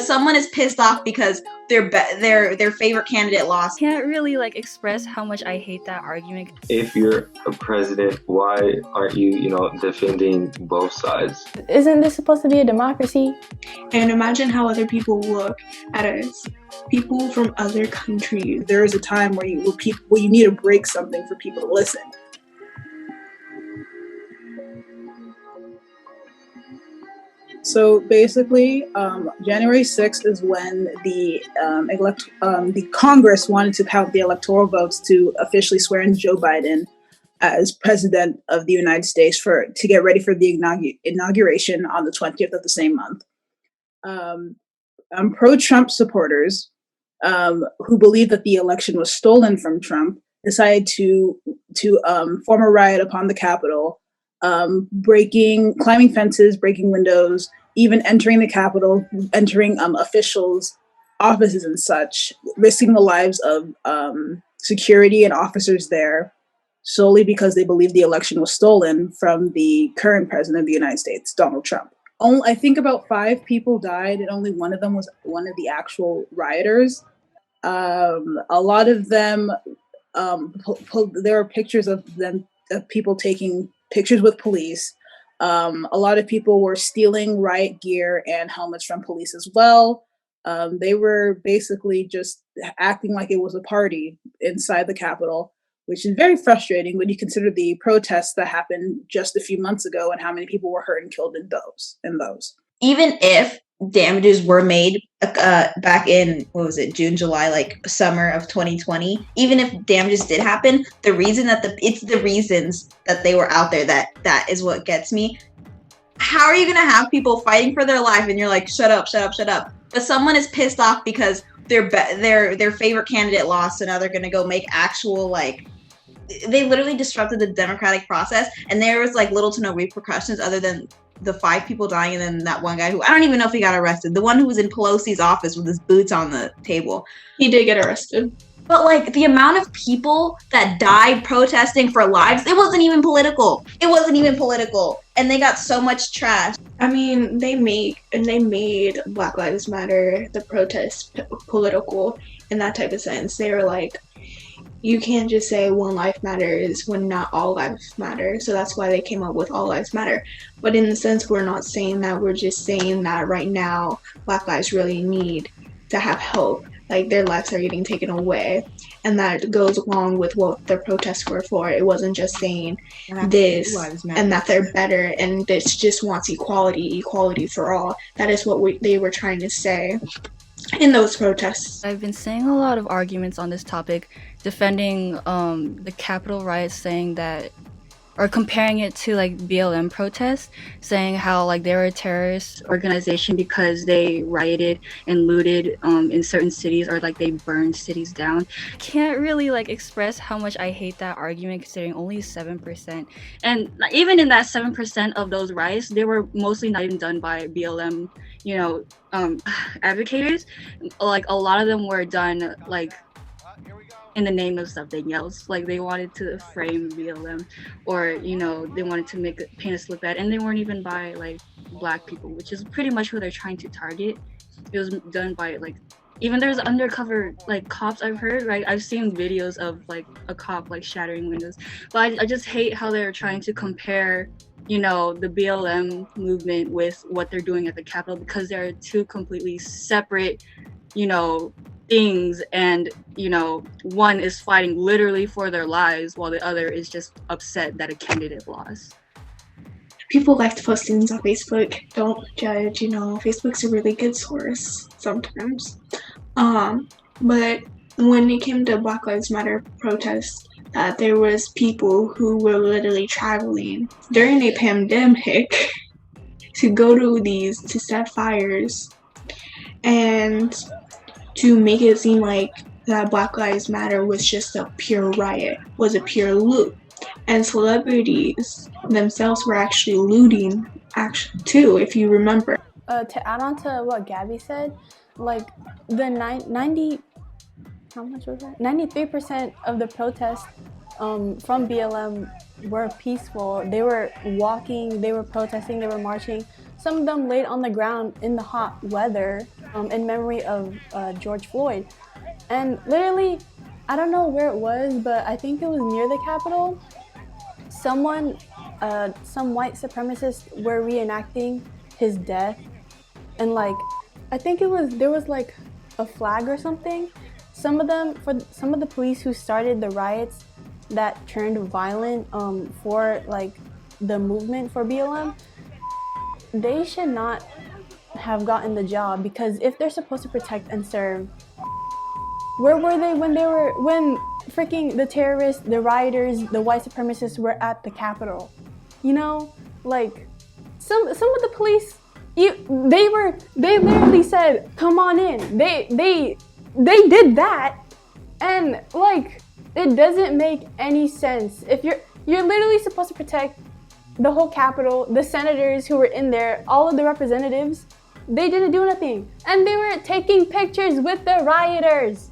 someone is pissed off because their favorite candidate lost. Can't really express how much I hate that argument. If you're a president, why aren't you, defending both sides? Isn't this supposed to be a democracy? And imagine how other people look at us. People from other countries. There is a time where you need to break something for people to listen. So basically, January 6th is when the Congress wanted to count the electoral votes to officially swear in Joe Biden as president of the United States to get ready for the inauguration on the 20th of the same month. Pro-Trump supporters who believe that the election was stolen from Trump decided to form a riot upon the Capitol, climbing fences, breaking windows, even entering the Capitol, entering officials' offices and such, risking the lives of security and officers there, solely because they believe the election was stolen from the current president of the United States, Donald Trump. I think about 5 people died, and only one of them was one of the actual rioters. A lot of them, there are pictures of people taking pictures with police. A lot of people were stealing riot gear and helmets from police as well. They were basically just acting like it was a party inside the Capitol, which is very frustrating when you consider the protests that happened just a few months ago and how many people were hurt and killed in those. Even if damages were made back in, June, July, summer of 2020, even if damages did happen, the reason that it's the reasons that they were out there that is what gets me. How are you going to have people fighting for their life and you're like, shut up, shut up, shut up? But someone is pissed off because their favorite candidate lost, and now they're going to go make actual, they literally disrupted the democratic process, and there was little to no repercussions other than the 5 people dying, and then that one guy who I don't even know if he got arrested, the one who was in Pelosi's office with his boots on the table. He did get arrested. But the amount of people that died protesting for lives, it wasn't even political. And they got so much trash. I mean, they made Black Lives Matter, the protest, political in that type of sense. They were like, you can't just say one life matters when not all lives matter. So that's why they came up with All Lives Matter. But in the sense, we're not saying that. We're just saying that right now, Black lives really need to have hope. Their lives are getting taken away. And that goes along with what the protests were for. It wasn't just saying this and that they're better and this just wants equality for all. That is what they were trying to say in those protests. I've been seeing a lot of arguments on this topic defending the Capitol riots, saying that, or comparing it to BLM protests, saying how they were a terrorist organization because they rioted and looted in certain cities, or they burned cities down. Can't really express how much I hate that argument, considering only 7%. And even in that 7% of those riots, they were mostly not even done by BLM, advocates. A lot of them were done in the name of something else. They wanted to frame BLM, or they wanted to paint us look bad, and they weren't even by Black people, which is pretty much who they're trying to target. It was done by even there's undercover cops. I've heard, I've seen videos of a cop shattering windows, but I just hate how they're trying to compare the BLM movement with what they're doing at the Capitol, because they're two completely separate things, and one is fighting literally for their lives while the other is just upset that a candidate lost. People like to post things on Facebook. Don't judge, Facebook's a really good source sometimes. But when it came to Black Lives Matter protests, there was people who were literally traveling during a pandemic to go to set fires and to make it seem like that Black Lives Matter was just a pure riot, was a pure loot. And celebrities themselves were actually looting, too, if you remember. To add on to what Gabby said, how much was that? 93% of the protests from BLM were peaceful. They were walking, they were protesting, they were marching. Some of them laid on the ground in the hot weather. in memory of George Floyd. And literally, I don't know where it was, but I think it was near the Capitol. Some white supremacists were reenacting his death, and like, I think there was like a flag or something. Some of the police who started the riots that turned violent for like the movement for BLM, they should not have gotten the job, because if they're supposed to protect and serve, where were they when freaking the terrorists, the rioters, the white supremacists were at the Capitol? You know, like some of the police, they literally said, "Come on in." They did that, and like, it doesn't make any sense. If you're literally supposed to protect the whole Capitol, the senators who were in there, all of the representatives, they didn't do nothing, and they were taking pictures with the rioters.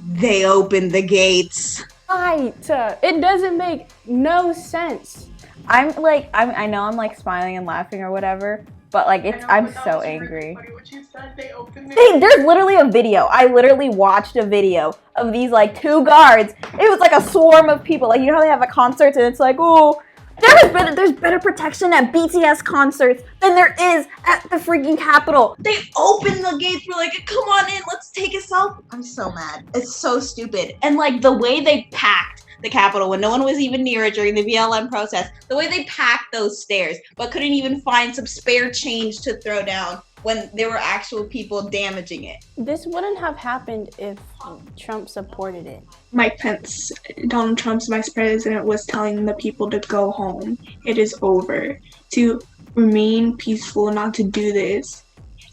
They opened the gates. Right. It doesn't make no sense. I know I'm like smiling and laughing or whatever, but like I'm so angry. There's literally a video. I literally watched a video of these like 2 guards. It was like a swarm of people. Like, you know how they have a concert and it's like, oh, there's better protection at BTS concerts than there is at the freaking Capitol. They opened the gates. We're like, come on in, let's take a selfie. I'm so mad. It's so stupid. And like the way they packed the Capitol when no one was even near it during the BLM protest, the way they packed those stairs, but couldn't even find some spare change to throw down when there were actual people damaging it. This wouldn't have happened if Trump supported it. Mike Pence, Donald Trump's vice president, was telling the people to go home. It is over. To remain peaceful, not to do this.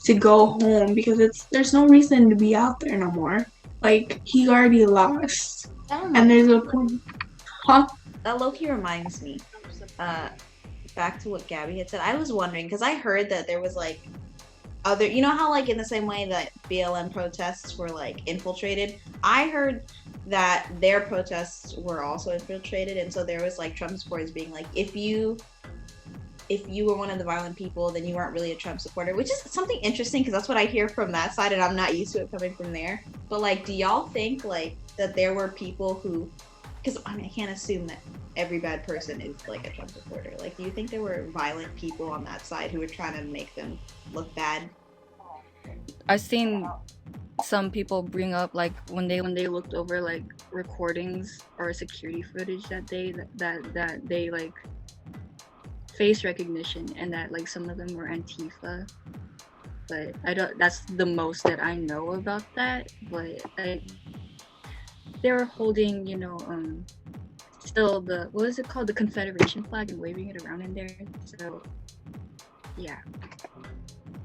To go home, because there's no reason to be out there no more. Like, he already lost. And there's a point. Huh? That low-key reminds me, back to what Gabby had said. I was wondering, because I heard that there was like other, you know how like in the same way that BLM protests were like infiltrated, I heard that their protests were also infiltrated, and so there was like Trump supporters being like, if you were one of the violent people, then you weren't really a Trump supporter, which is something interesting because that's what I hear from that side, and I'm not used to it coming from there. But like, do y'all think like that there were people who, because I mean, I can't assume that every bad person is like a Trump supporter. Like, do you think there were violent people on that side who were trying to make them look bad? I've seen some people bring up like when they looked over like recordings or security footage that they like face recognition, and that like some of them were Antifa. But I don't, that's the most that I know about that. But they were holding, you know, still the, what is it called, the Confederation flag, and waving it around in there. So yeah,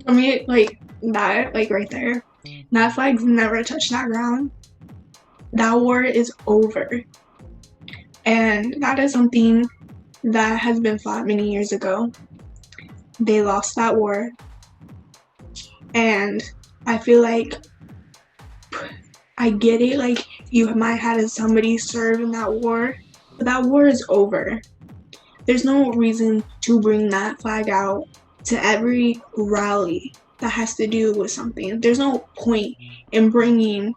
I mean, like that, like right there, that flag's never touched that ground. That war is over, and that is something that has been fought many years ago. They lost that war, and I feel like, I get it, like you might have had somebody serve in that war, but that war is over. There's no reason to bring that flag out to every rally that has to do with something. There's no point in bringing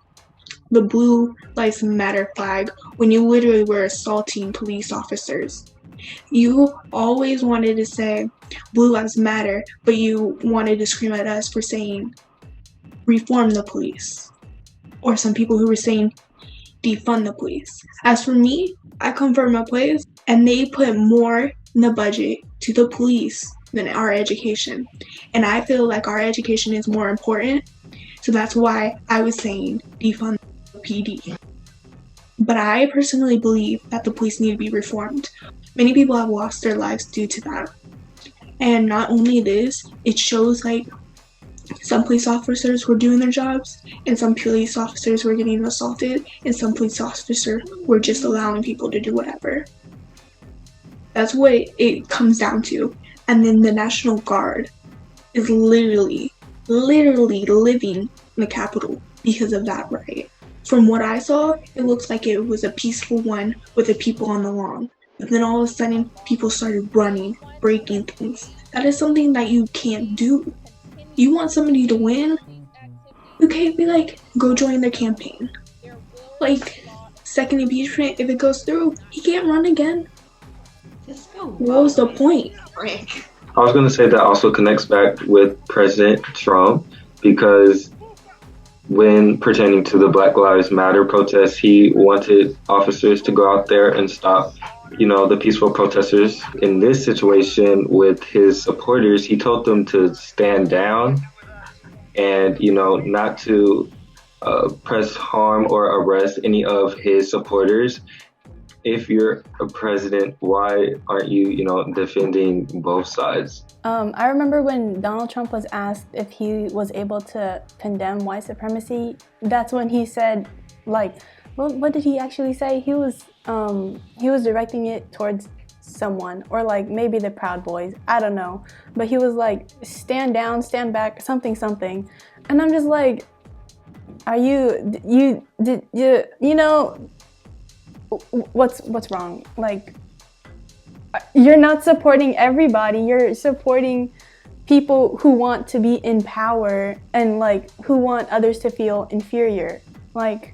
the Blue Lives Matter flag when you literally were assaulting police officers. You always wanted to say Blue Lives Matter, but you wanted to scream at us for saying reform the police. Or some people who were saying defund the police. As for me, I come from a place and they put more in the budget to the police than our education. And I feel like our education is more important. So that's why I was saying defund the PD. But I personally believe that the police need to be reformed. Many people have lost their lives due to that. And not only this, it shows like some police officers were doing their jobs, and some police officers were getting assaulted, and some police officers were just allowing people to do whatever. That's what it comes down to. And then the National Guard is literally living in the Capitol because of that riot. From what I saw, it looks like it was a peaceful one with the people on the lawn. But then all of a sudden, people started running, breaking things. That is something that you can't do. You want somebody to win? You can't be like, go join the campaign. Like, second impeachment, if it goes through, he can't run again. Just go What was the point? Frick. I was going to say that also connects back with President Trump, because when pertaining to the Black Lives Matter protests, he wanted officers to go out there and stop, the peaceful protesters. In this situation with his supporters, he told them to stand down and, not to press harm or arrest any of his supporters. If you're a president, why aren't you, defending both sides? I remember when Donald Trump was asked if he was able to condemn white supremacy. That's when he said, like, what did he actually say? He was directing it towards someone, or like maybe the Proud Boys. I don't know, but he was like, stand down, stand back, something, and I'm just like, are what's wrong? Like, you're not supporting everybody. You're supporting people who want to be in power and like who want others to feel inferior. Like,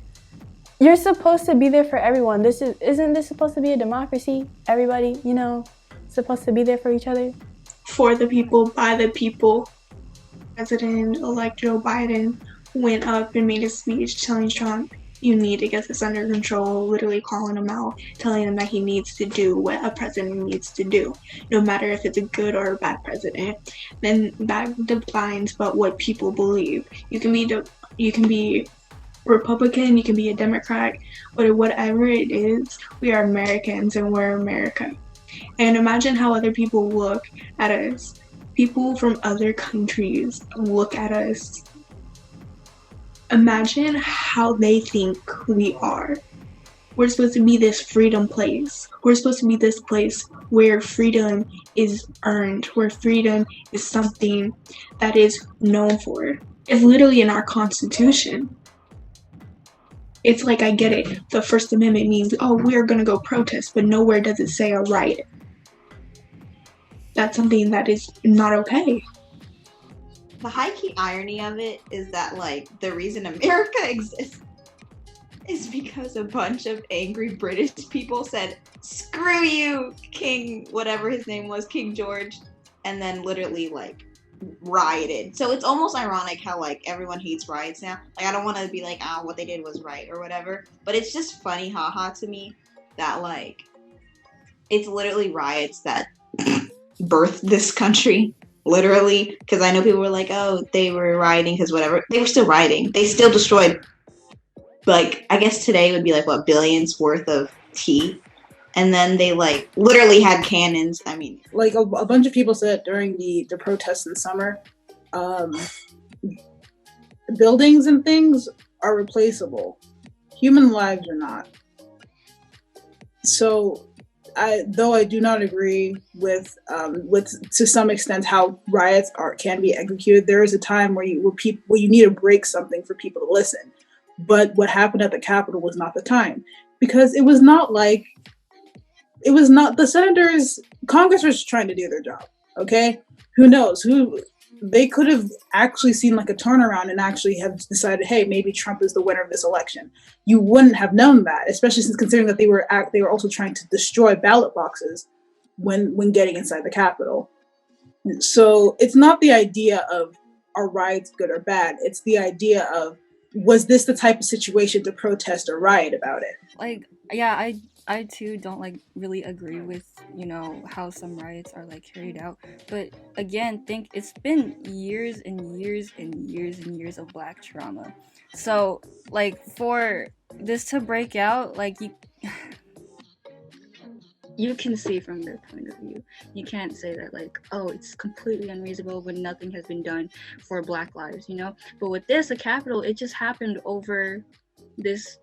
you're supposed to be there for everyone. Isn't this supposed to be a democracy? Everybody, supposed to be there for each other. For the people, by the people. President-elect Joe Biden went up and made a speech telling Trump, you need to get this under control, literally calling him out, telling him that he needs to do what a president needs to do, no matter if it's a good or a bad president. Then that defines what people believe. You can be Republican, you can be a Democrat, but whatever it is, we are Americans and we're America. And imagine how other people look at us. People from other countries look at us. Imagine how they think we are. We're supposed to be this freedom place. We're supposed to be this place where freedom is earned, where freedom is something that is known for. It's literally in our Constitution. It's like, I get it. The First Amendment means, we're going to go protest, but nowhere does it say a riot. That's something that is not okay. The high-key irony of it is that, like, the reason America exists is because a bunch of angry British people said, screw you, King, whatever his name was, King George, and then literally, like, rioted. So it's almost ironic how, like, everyone hates riots now. Like, I don't want to be like, what they did was right or whatever, but it's just funny, haha, to me, that, like, it's literally riots that birthed this country. Literally, because I know people were like, they were rioting because whatever. They were still rioting. They still destroyed, like, I guess today would be like, what, billions worth of tea. And then they, like, literally had cannons. I mean, like a bunch of people said during the protests in summer, buildings and things are replaceable. Human lives are not. So, I do not agree with to some extent how riots can be executed. There is a time where you need to break something for people to listen. But what happened at the Capitol was not the time, because it was not the senators. Congress was trying to do their job. Okay, who knows they could have actually seen like a turnaround and actually have decided, hey, maybe Trump is the winner of this election. You wouldn't have known that, especially since considering that they were also trying to destroy ballot boxes when getting inside the Capitol. So it's not the idea of are riots good or bad. It's the idea of, was this the type of situation to protest or riot about it? Like, yeah, I too don't like really agree with, how some riots are like carried out. But again, think it's been years and years and years and years of Black trauma. So like for this to break out, like you can see from their point of view. You can't say that like, it's completely unreasonable when nothing has been done for Black lives, But with the Capitol, it just happened over this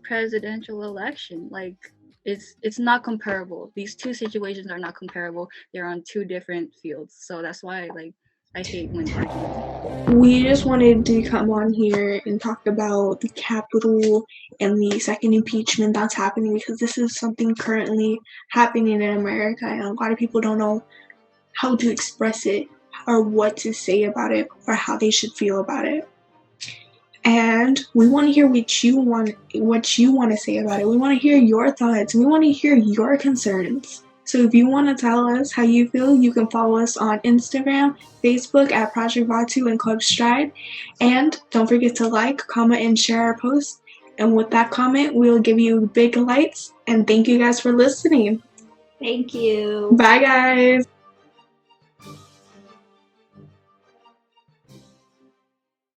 presidential election. Like, it's not comparable. These two situations are not comparable. They're on two different fields. So that's why, like, I hate when arguing. We just wanted to come on here and talk about the Capitol and the second impeachment that's happening, because this is something currently happening in America, and a lot of people don't know how to express it or what to say about it or how they should feel about it. and we want to hear what you want to say about it. We want to hear your thoughts. We want to hear your concerns. So if you want to tell us how you feel, you can follow us on Instagram, Facebook at Project Vatu and Club Stride. And don't forget to like, comment, and share our posts. And with that comment, we'll give you big lights. And thank you guys for listening. Thank you. Bye, guys.